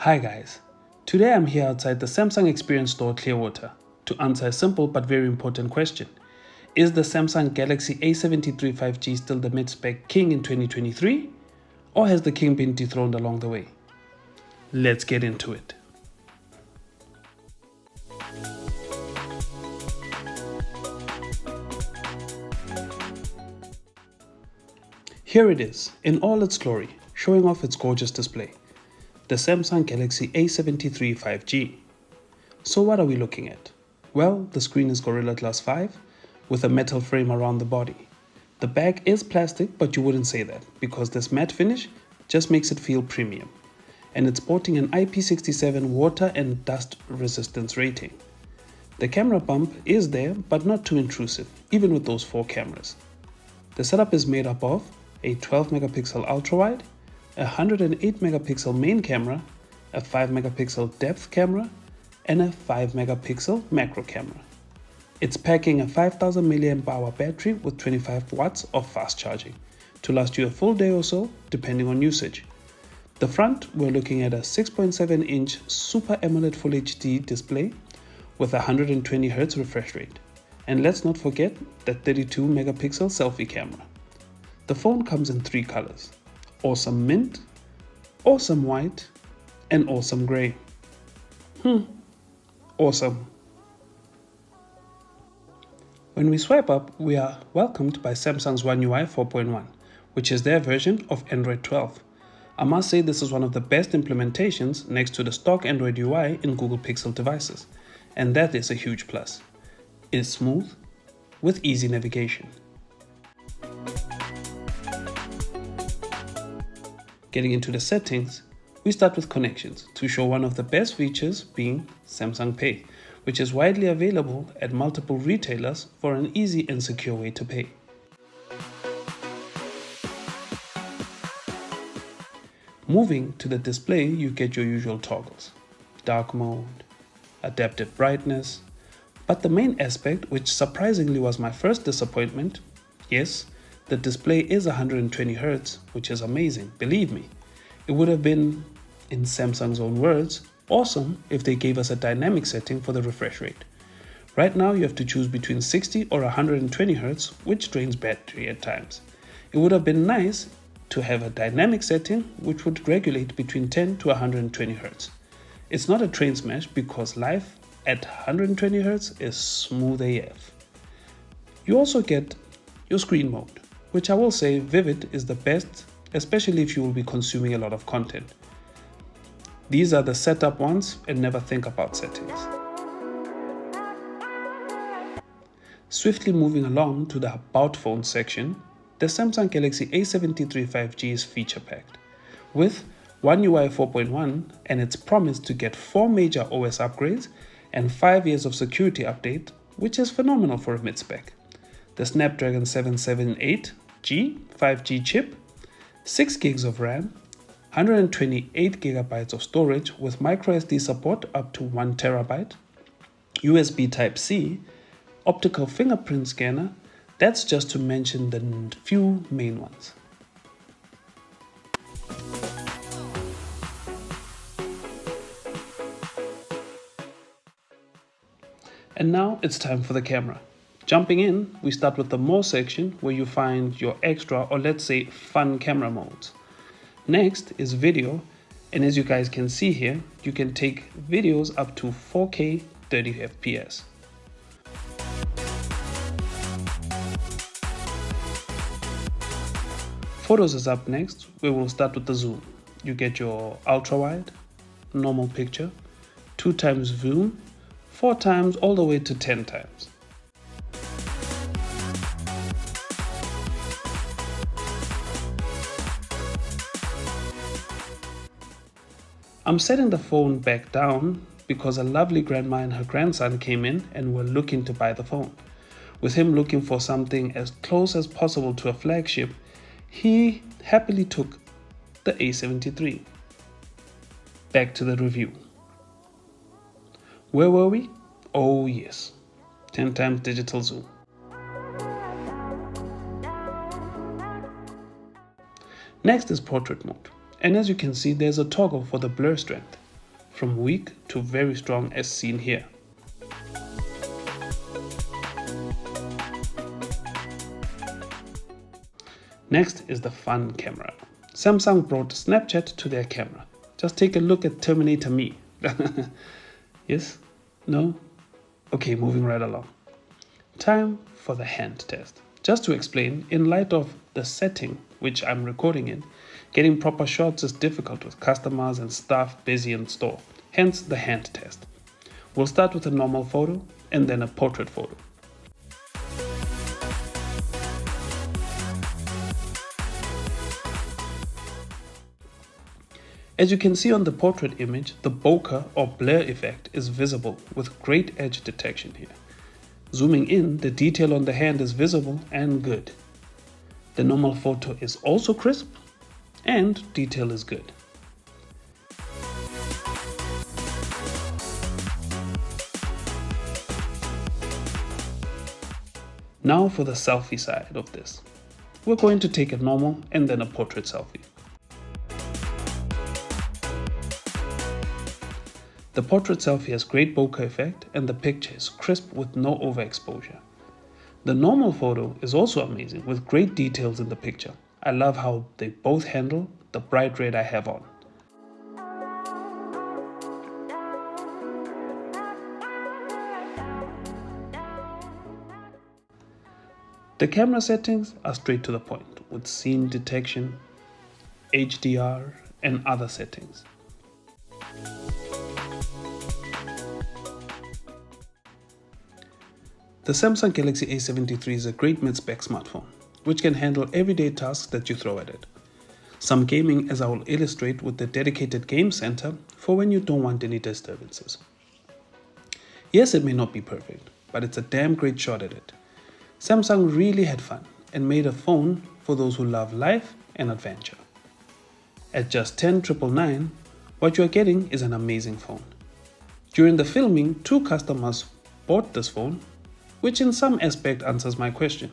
Hi guys, today I'm here outside the Samsung Experience Store Clearwater to answer a simple but very important question. Is the Samsung Galaxy A73 5G still the Mid-Spec King in 2023? Or has the king been dethroned along the way? Let's get into it. Here it is, in all its glory, showing off its gorgeous display. The Samsung Galaxy A73 5G. So what are we looking at? Well, the screen is Gorilla Glass 5 with a metal frame around the body. The back is plastic, but you wouldn't say that because this matte finish just makes it feel premium. And it's sporting an IP67 water and dust resistance rating. The camera bump is there, but not too intrusive, even with those 4 cameras. The setup is made up of a 12 megapixel ultra-wide, a 108 megapixel main camera, a 5 megapixel depth camera, and a 5 megapixel macro camera. It's packing a 5000 mAh battery with 25 watts of fast charging to last you a full day or so, depending on usage. The front, we're looking at a 6.7-inch Super AMOLED Full HD display with a 120Hz refresh rate. And let's not forget that 32 megapixel selfie camera. The phone comes in 3 colors: awesome mint, awesome white, and awesome gray. Awesome. When we swipe up, we are welcomed by Samsung's One UI 4.1, which is their version of Android 12. I must say this is one of the best implementations next to the stock Android UI in Google Pixel devices, and that is a huge plus. It's smooth, with easy navigation. Getting into the settings, we start with connections to show one of the best features being Samsung Pay, which is widely available at multiple retailers for an easy and secure way to pay. Moving to the display, you get your usual toggles: dark mode, adaptive brightness, but the main aspect, which surprisingly was my first disappointment, yes, the display is 120Hz, which is amazing, believe me. It would have been, in Samsung's own words, awesome if they gave us a dynamic setting for the refresh rate. Right now you have to choose between 60 or 120Hz, which drains battery at times. It would have been nice to have a dynamic setting which would regulate between 10 to 120Hz. It's not a train smash because life at 120Hz is smooth AF. You also get your screen mode, which I will say Vivid is the best, especially if you will be consuming a lot of content. These are the setup ones and never think about settings. Swiftly moving along to the About Phone section, the Samsung Galaxy A73 5G is feature-packed. With One UI 4.1 and its promise to get 4 major OS upgrades and 5 years of security update, which is phenomenal for a mid-spec. The Snapdragon 778G 5G chip, 6 gigs of RAM, 128 gigabytes of storage with microSD support up to 1 terabyte, USB Type-C, optical fingerprint scanner. That's just to mention the few main ones. And now it's time for the camera. Jumping in, we start with the More section where you find your extra, or let's say fun, camera modes. Next is video, and as you guys can see here, you can take videos up to 4K 30 FPS. Photos is up next, where we'll start with the zoom. You get your ultra wide, normal picture, 2 times zoom, 4 times all the way to 10 times. I'm setting the phone back down because a lovely grandma and her grandson came in and were looking to buy the phone. With him looking for something as close as possible to a flagship, he happily took the A73. Back to the review. Where were we? Oh yes, 10 times digital zoom. Next is portrait mode. And as you can see, there's a toggle for the blur strength. from weak to very strong as seen here. Next is the fun camera. Samsung brought Snapchat to their camera. Just take a look at Terminator Me. Yes? No? Okay, moving right along. Time for the hand test. Just to explain, in light of the setting which I'm recording in, getting proper shots is difficult with customers and staff busy in store. Hence the hand test. We'll start with a normal photo and then a portrait photo. As you can see on the portrait image, the bokeh or blur effect is visible with great edge detection here. Zooming in, the detail on the hand is visible and good. The normal photo is also crisp and detail is good. Now for the selfie side of this. We're going to take a normal and then a portrait selfie. The portrait selfie has great bokeh effect and the picture is crisp with no overexposure. The normal photo is also amazing with great details in the picture. I love how they both handle the bright red I have on. The camera settings are straight to the point with scene detection, HDR and other settings. The Samsung Galaxy A73 is a great mid-spec smartphone, which can handle everyday tasks that you throw at it. Some gaming, as I will illustrate with the dedicated game center for when you don't want any disturbances. Yes, it may not be perfect, but it's a damn great shot at it. Samsung really had fun and made a phone for those who love life and adventure. At just $10,999, what you are getting is an amazing phone. During the filming, 2 customers bought this phone, which in some aspect answers my question.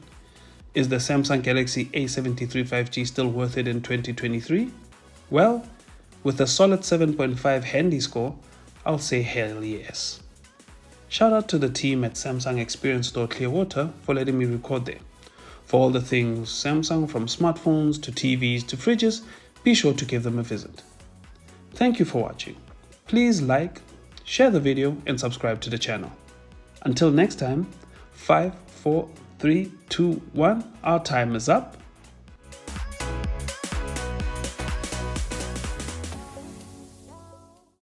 Is the Samsung Galaxy A73 5G still worth it in 2023? Well, with a solid 7.5 handy score, I'll say hell yes. Shout out to the team at Samsung Experience Store Clearwater for letting me record there. For all the things Samsung, from smartphones to TVs to fridges, be sure to give them a visit. Thank you for watching. Please like, share the video and subscribe to the channel. Until next time, 5, 4, 3, 2, 1, our time is up.